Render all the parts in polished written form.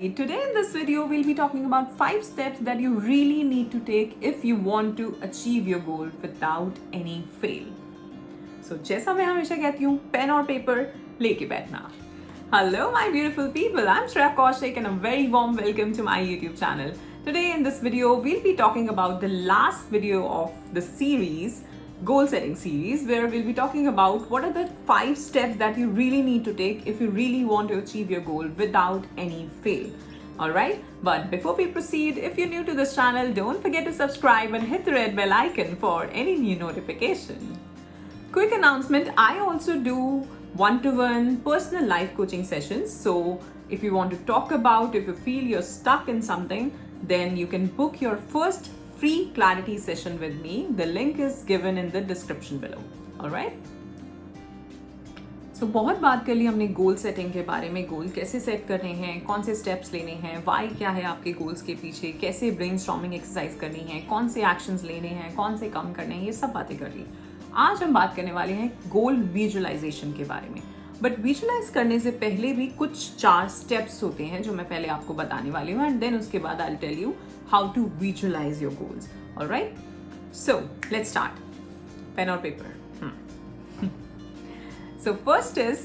Today in this video, we'll be talking about 5 steps that you really need to take if you want to achieve your goal without any fail. So, जैसा मैं हमेशा कहती हूँ, pen और paper लेके बैठना. Hello my beautiful people, I'm Shreya Kaushik and a very warm welcome to my YouTube channel. Today in this video, we'll be talking about the last video of the series, goal setting series, where we'll be talking about what are the 5 steps that you really need to take if you really want to achieve your goal without any fail. Alright, but before we proceed, if you're new to this channel, don't forget to subscribe and hit the red bell icon for any new notification. Quick announcement, I also do one-to-one personal life coaching sessions. So if you want to talk about, if you feel you're stuck in something, then you can book your first free clarity session with me. The link is given in the description below. Alright? So बहुत बात कर ली हमने goal setting के बारे में, गोल कैसे set करने हैं, कौन से स्टेप्स लेने हैं, वाई क्या है आपके गोल्स के पीछे, कैसे ब्रेनस्टॉर्मिंग एक्सरसाइज करनी है, कौन से एक्शंस लेने हैं, कौन से कम करने हैं, ये सब बातें कर ली. आज हम बात करने वाले हैं गोल विजुअलाइजेशन के बारे में. बट विजुअलाइज करने से पहले भी कुछ 4 स्टेप्स होते हैं जो मैं पहले आपको बताने वाली हूँ, एंड देन उसके बाद I will tell you how to visualise your goals. Alright, so let's start. Pen और paper. So first is,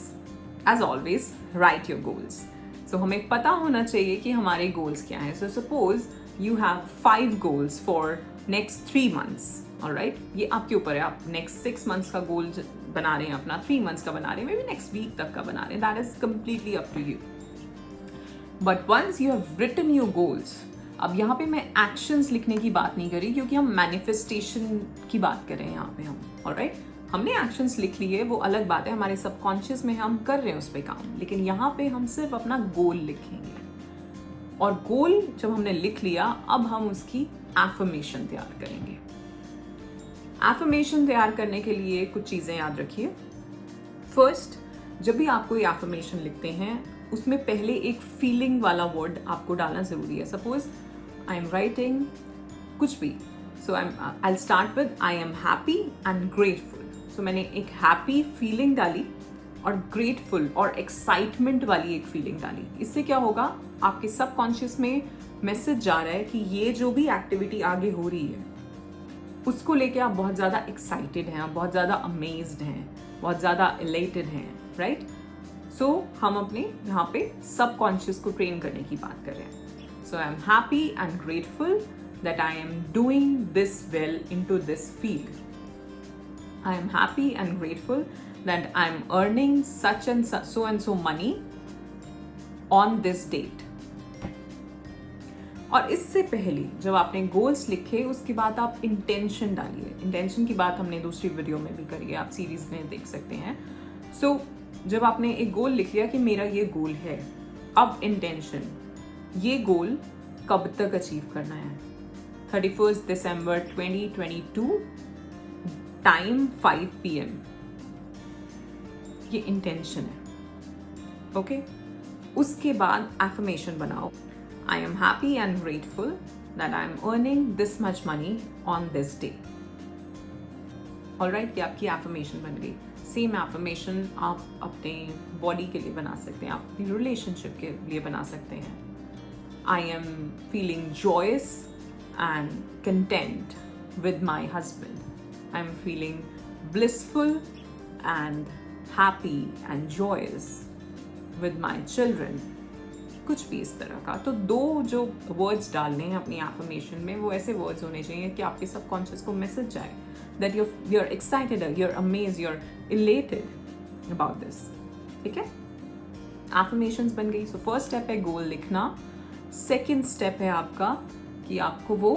as always, write your goals. So हमें पता होना चाहिए कि हमारे गोल्स क्या हैं. So suppose you have 5 goals for next 3 months. Alright, ये आपके ऊपर है. आप नेक्स्ट 6 months का गोल बना रहे हैं, अपना 3 months का बना रहे हैं, मे बी नेक्स्ट वीक तक का बना रहे हैं. That is completely up to you. But once you have written your goals, अब यहाँ पे मैं एक्शंस लिखने की बात नहीं करी क्योंकि हम मैनिफेस्टेशन की बात कर रहे हैं यहाँ पे हम. ऑलराइट, हमने एक्शंस लिख लिए, वो अलग बात है, हमारे सबकॉन्शियस में हम कर रहे हैं उस पर काम. लेकिन यहाँ पे हम सिर्फ अपना गोल लिखेंगे. और गोल जब हमने लिख लिया, अब हम उसकी एफर्मेशन तैयार करेंगे. एफर्मेशन तैयार करने के लिए कुछ चीज़ें याद रखिए. फर्स्ट, जब भी आप कोई एफर्मेशन लिखते हैं, उसमें पहले एक फीलिंग वाला वर्ड आपको डालना ज़रूरी है. सपोज आई एम राइटिंग कुछ भी, so I will start with I am happy and grateful. So मैंने एक हैप्पी फीलिंग डाली और ग्रेटफुल और एक्साइटमेंट वाली एक फीलिंग डाली. इससे क्या होगा, आपके सबकॉन्शियस में मैसेज जा रहा है कि ये जो भी एक्टिविटी आगे हो रही है उसको लेके आप बहुत ज़्यादा एक्साइटेड हैं, आप बहुत ज़्यादा अमेज्ड हैं, बहुत ज़्यादा इलेटेड हैं. राइट, सो हम अपने यहाँ पे सबकॉन्शियस को ट्रेन करने की बात कर रहे हैं. So I am happy and grateful that I am doing this well into this field. I am happy and grateful that I am earning such and so money on this date. और इससे पहले जब आपने goals लिखे, उसके बाद आप intention डालिए. इंटेंशन की बात हमने दूसरी वीडियो में भी करी है, आप सीरीज में देख सकते हैं. सो जब आपने एक गोल लिख लिया कि मेरा ये गोल है, अब इंटेंशन, ये गोल कब तक अचीव करना है. 31 दिसंबर 2022, टाइम 5 PM. ये इंटेंशन है. ओके, उसके बाद एफर्मेशन बनाओ. I am happy and grateful that I am earning this much money on this day. Alright, ये आपकी affirmation बन गई. Same affirmation आप अपने body के लिए बना सकते हैं, आप अपनी relationship के लिए बना सकते हैं. I am feeling joyous and content with my husband. I am feeling blissful and happy and joyous with my children. कुछ भी इस तरह का. तो 2 जो वर्ड्स डालने हैं अपनी एफर्मेशन में, वो ऐसे वर्ड्स होने चाहिए कि आपके सबकॉन्शियस को मैसेज जाए that you are excited, you are amazed, you are elated about this. ठीक है, एफर्मेशंस बन गई. सो फर्स्ट स्टेप है गोल लिखना. सेकेंड स्टेप है आपका कि आपको वो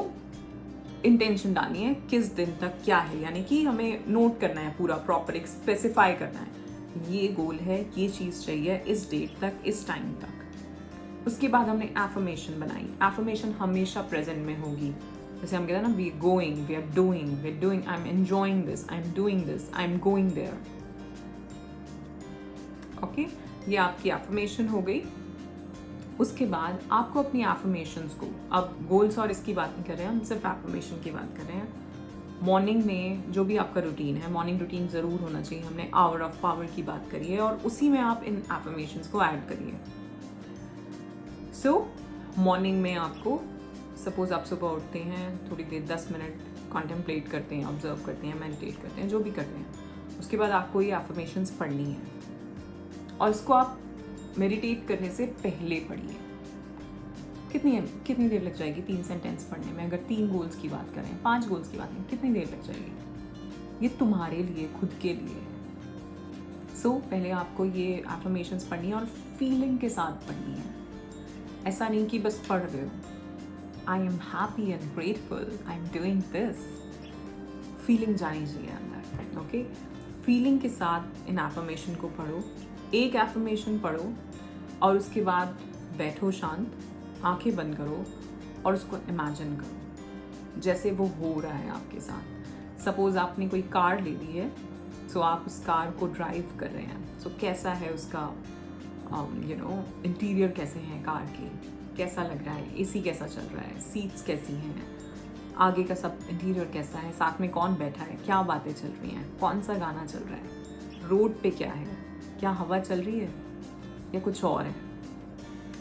इंटेंशन डालनी है, किस दिन तक क्या है, यानी कि हमें नोट करना है, पूरा प्रॉपर एक स्पेसिफाई करना है. ये गोल है, ये चीज़ चाहिए इस डेट तक, इस टाइम तक. उसके बाद हमने एफर्मेशन बनाई. एफर्मेशन हमेशा प्रेजेंट में होगी. जैसे हम कहते हैं ना, we going, we are doing, I am enjoying this, I am doing this, I am going there. Okay, ये आपकी एफर्मेशन हो गई. उसके बाद आपको अपनी एफर्मेशंस को, अब गोल्स और इसकी बात नहीं कर रहे हैं, हम सिर्फ एफर्मेशन की बात कर रहे हैं. मॉर्निंग में जो भी आपका रूटीन है, मॉर्निंग रूटीन ज़रूर होना चाहिए. हमने आवर ऑफ पावर की बात करी है और उसी में आप इन एफर्मेशंस को ऐड करिए. सो मॉर्निंग में आपको, सपोज आप सुबह उठते हैं, थोड़ी देर 10 मिनट कॉन्टेम्पलेट करते हैं, ऑब्जर्व करते हैं, मेडिटेट करते हैं, जो भी करते हैं, उसके बाद आपको ये एफर्मेशंस पढ़नी है और इसको आप मेडिटेट करने से पहले पढ़िए। कितनी देर लग जाएगी 3 सेंटेंस पढ़ने में? अगर 3 गोल्स की बात करें, 5 गोल्स की बात करें, कितनी देर लग जाएगी? ये तुम्हारे लिए, खुद के लिए। सो पहले आपको ये एफर्मेशंस पढ़नी है और फीलिंग के साथ पढ़नी है। ऐसा नहीं कि बस पढ़ रहे हो, आई am happy and grateful, I am doing this. Feeling जानी चाहिए अंदर, ओके? फीलिंग के साथ इन एफर्मेशन को पढ़ो। एक एफर्मेशन पढ़ो और उसके बाद बैठो शांत, आंखें बंद करो और उसको इमेजिन करो जैसे वो हो रहा है आपके साथ। सपोज आपने कोई कार ले ली है, सो आप उस कार को ड्राइव कर रहे हैं। सो कैसा है उसका इंटीरियर, कैसे हैं कार के, कैसा लग रहा है, एसी कैसा चल रहा है, सीट्स कैसी हैं, आगे का सब इंटीरियर कैसा है, साथ में कौन बैठा है, क्या बातें चल रही हैं, कौन सा गाना चल रहा है, रोड पे क्या है, क्या हवा चल रही है या कुछ और है।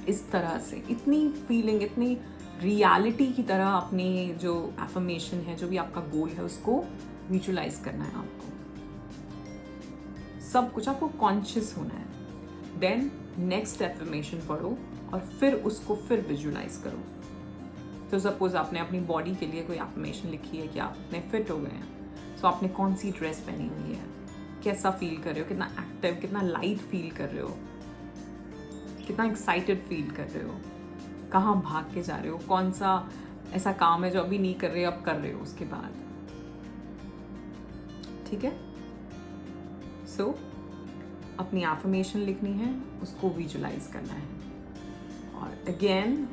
इस तरह से इतनी फीलिंग, इतनी रियलिटी की तरह अपनी जो एफर्मेशन है, जो भी आपका गोल है, उसको विजुलाइज करना है आपको। सब कुछ आपको कॉन्शियस होना है। देन नेक्स्ट एफर्मेशन पढ़ो और फिर उसको फिर विजुलाइज करो। तो सपोज आपने अपनी बॉडी के लिए कोई एफर्मेशन लिखी है कि आप इतने फिट हो गए हैं, सो आपने कौन सी ड्रेस पहनी हुई है, कैसा फील कर रहे हो, कितना एक्टिव, कितना लाइट फील कर रहे हो, कितना एक्साइटेड फील कर रहे हो, कहाँ भाग के जा रहे हो, कौन सा ऐसा काम है जो अभी नहीं कर रहे हो, अब कर रहे हो उसके बाद। ठीक है? सो अपनी एफर्मेशन लिखनी है, उसको विजुलाइज करना है और अगेन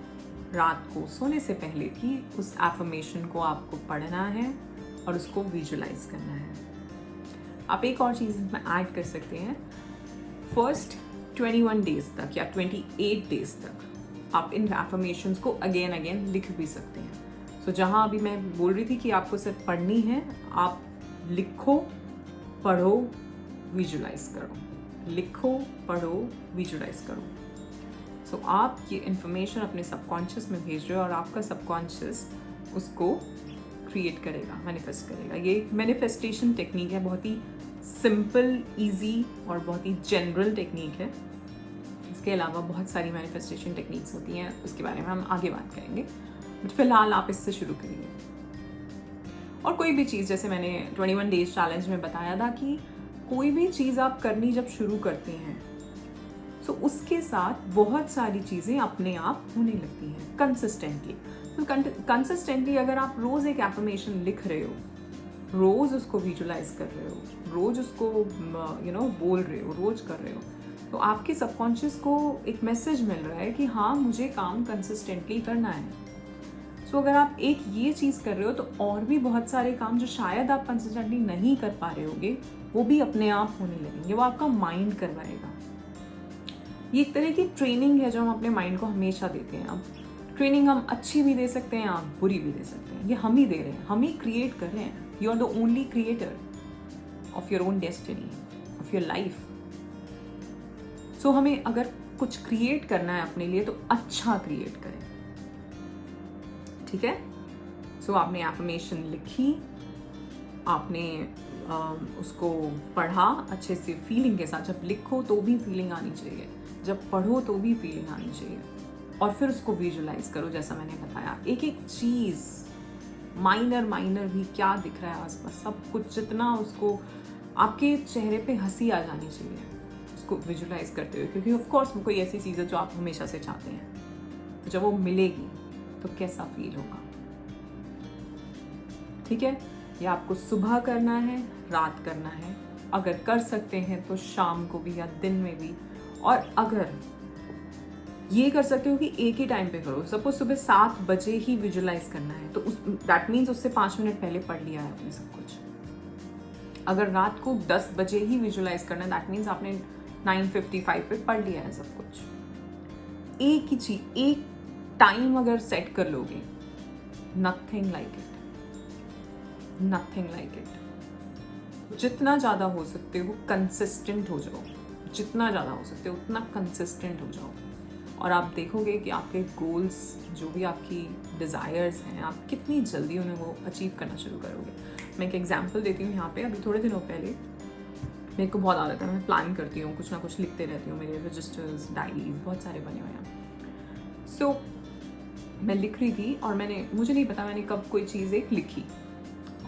रात को सोने से पहले भी उस एफर्मेशन को आपको पढ़ना है और उसको विजुलाइज करना है। आप एक और चीज़ इसमें ऐड कर सकते हैं। फर्स्ट 21 डेज तक या 28 डेज तक आप इन एफर्मेशंस को अगेन लिख भी सकते हैं। सो जहाँ अभी मैं बोल रही थी कि आपको सिर्फ पढ़नी है, आप लिखो, पढ़ो, विजुलाइज करो, लिखो, पढ़ो, विजुलाइज करो। सो आप ये इन्फॉर्मेशन अपने सबकॉन्शियस में भेज रहे हो और आपका सबकॉन्शियस उसको क्रिएट करेगा, मैनिफेस्ट करेगा। ये मैनिफेस्टेशन टेक्निक है, बहुत ही सिंपल, इजी और बहुत ही जनरल टेक्निक है। इसके अलावा बहुत सारी मैनिफेस्टेशन टेक्निक्स होती हैं, उसके बारे में हम आगे बात करेंगे, बट फिलहाल आप इससे शुरू करिए। और कोई भी चीज़, जैसे मैंने 21 डेज चैलेंज में बताया था कि कोई भी चीज़ आप करनी जब शुरू करते हैं, सो उसके साथ बहुत सारी चीज़ें अपने आप होने लगती हैं कंसिस्टेंटली। तो कंसिस्टेंटली अगर आप रोज़ एक एफर्मेशन लिख रहे हो, रोज़ उसको विजुलाइज कर रहे हो, रोज़ उसको बोल रहे हो, रोज़ कर रहे हो, तो आपके सबकॉन्शियस को एक मैसेज मिल रहा है कि हाँ, मुझे काम कंसिस्टेंटली करना है। सो अगर आप एक ये चीज़ कर रहे हो तो और भी बहुत सारे काम जो शायद आप कंसिस्टेंटली नहीं कर पा रहे होगे, वो भी अपने आप होने लगेंगे। वो आपका माइंड करवाएगा। ये एक तरह की ट्रेनिंग है जो हम अपने माइंड को हमेशा देते हैं। अब ट्रेनिंग हम अच्छी भी दे सकते हैं, आप बुरी भी दे सकते हैं। ये हम ही दे रहे हैं, हम ही क्रिएट कर रहे हैं। You are the only creator of your own destiny, of your life. So हमें अगर कुछ क्रिएट करना है अपने लिए तो अच्छा क्रिएट करें। ठीक है? सो आपने एफर्मेशन लिखी, आपने उसको पढ़ा अच्छे से फीलिंग के साथ। जब लिखो तो भी फीलिंग आनी चाहिए, जब पढ़ो तो भी फीलिंग आनी चाहिए, और फिर उसको विजुलाइज करो जैसा मैंने बताया। एक एक चीज़, माइनर भी, क्या दिख रहा है आसपास, सब कुछ, जितना उसको आपके चेहरे पे हंसी आ जानी चाहिए उसको विजुलाइज करते हुए, क्योंकि ऑफ कोर्स वो कोई ऐसी चीज़ है जो आप हमेशा से चाहते हैं। तो जब वो मिलेगी तो कैसा फील होगा। ठीक है? या आपको सुबह करना है, रात करना है, अगर कर सकते हैं तो शाम को भी या दिन में भी। और अगर ये कर सकते हो कि एक ही टाइम पे करो, सपोज सुबह 7 बजे ही विजुलाइज करना है, तो दैट मीन्स उससे 5 मिनट पहले पढ़ लिया है आपने सब कुछ। अगर रात को 10 बजे ही विजुलाइज करना है, दैट मीन्स आपने 9:55 पे पढ़ लिया है सब कुछ। एक ही चीज, एक टाइम अगर सेट कर लोगे, nothing like it, nothing like it. जितना ज़्यादा हो सकते हो कंसिस्टेंट हो जाओ, जितना ज़्यादा हो सकते हो उतना कंसिस्टेंट हो जाओ। और आप देखोगे कि आपके गोल्स, जो भी आपकी डिज़ायर्स हैं, आप कितनी जल्दी उन्हें वो अचीव करना शुरू करोगे। मैं एक एग्जांपल देती हूँ यहाँ पे। अभी थोड़े दिनों पहले मेरे को बहुत आदत है, मैं प्लान करती हूँ, कुछ ना कुछ लिखते रहती हूँ। मेरे रजिस्टर्स, डायरीज बहुत सारे बने हुए हैं। सो मैं लिख रही थी और मुझे नहीं पता मैंने कब कोई चीज़ एक लिखी,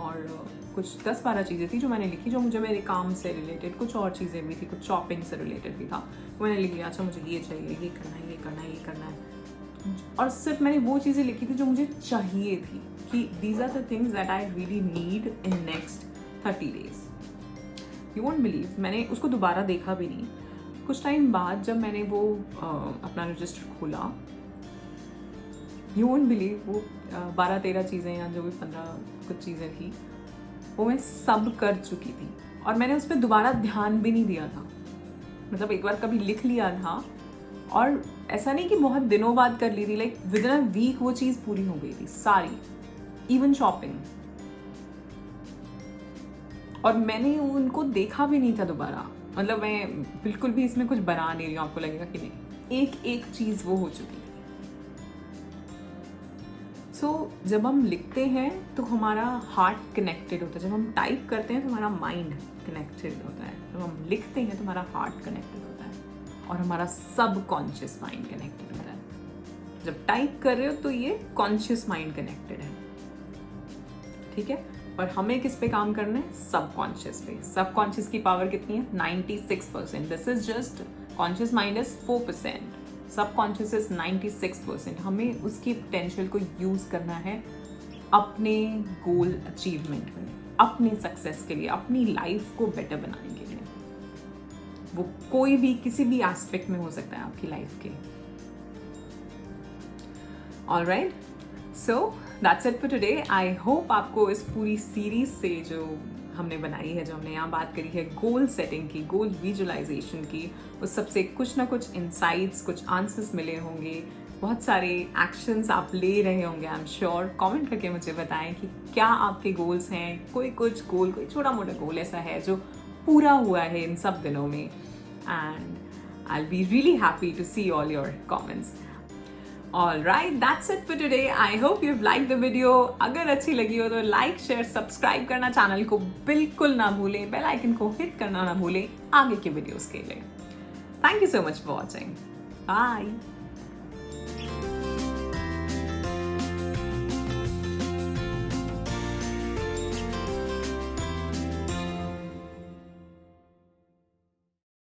और कुछ 10-12 चीज़ें थी जो मैंने लिखी, जो मुझे मेरे काम से रिलेटेड, कुछ और चीज़ें भी थी, कुछ शॉपिंग से रिलेटेड भी था। मैंने लिख लिया, अच्छा मुझे ये चाहिए, ये करना है, ये करना है, ये करना है। और सिर्फ मैंने वो चीज़ें लिखी थी जो मुझे चाहिए थी, कि these are the things that I really need in next 30 days। You won't believe, मैंने उसको दोबारा देखा भी नहीं। कुछ टाइम बाद जब मैंने वो अपना रजिस्टर खोला, यू वोंट बिलीव, वो 12-13 चीज़ें या जो भी 15 कुछ चीज़ें थी, वो मैं सब कर चुकी थी। और मैंने उस पर दोबारा ध्यान भी नहीं दिया था। मतलब एक बार कभी लिख लिया था, और ऐसा नहीं कि बहुत दिनों बाद कर ली थी, like within a week वो चीज़ पूरी हो गई थी सारी, इवन शॉपिंग। और मैंने उनको देखा भी नहीं था दोबारा। मतलब मैं बिल्कुल भी इसमें कुछ बना नहीं रही हूँ, आपको लगेगा कि नहीं, एक एक चीज़ वो हो चुकी थी। सो जब हम लिखते हैं तो हमारा हार्ट कनेक्टेड होता है, जब हम टाइप करते हैं तो हमारा माइंड कनेक्टेड होता है, जब हम लिखते हैं तो हमारा हार्ट कनेक्टेड होता है, और हमारा सब कॉन्शियस माइंड कनेक्टेड होता है। जब टाइप कर रहे हो तो ये कॉन्शियस माइंड कनेक्टेड है, ठीक है। और हमें किस पे काम करना है? सब कॉन्शियस पे। सब कॉन्शियस की पावर कितनी है? 96%। This is just, conscious mind is 4%, सब कॉन्शियस इज 96%। हमें उसकी पोटेंशियल को यूज करना है अपने गोल अचीवमेंट में, अपने सक्सेस के लिए, अपनी लाइफ को बेटर बनाने के लिए। वो कोई भी किसी भी एस्पेक्ट में हो सकता है आपकी लाइफ के। Alright, so that's it for today. I hope आपको इस पूरी सीरीज से जो हमने बनाई है, जो हमने यहाँ बात करी है गोल सेटिंग की, गोल विजुअलाइजेशन की, उस सबसे कुछ ना कुछ इंसाइट्स, कुछ आंसर्स मिले होंगे, बहुत सारे एक्शंस आप ले रहे होंगे। I am sure. कमेंट करके मुझे बताएं कि क्या आपके गोल्स हैं, कोई कुछ गोल, कोई छोटा मोटा गोल ऐसा है जो पूरा हुआ है इन सब दिनों में, and I will be really happy to see all your comments. Alright, that's it for today. I hope you've liked the video. अगर अच्छी लगी हो तो लाइक, शेयर, सब्सक्राइब करना चैनल को बिल्कुल ना भूलें, बेल आइकन को हिट करना ना भूलें आगे के वीडियोस के लिए। Thank you so much for watching. Bye.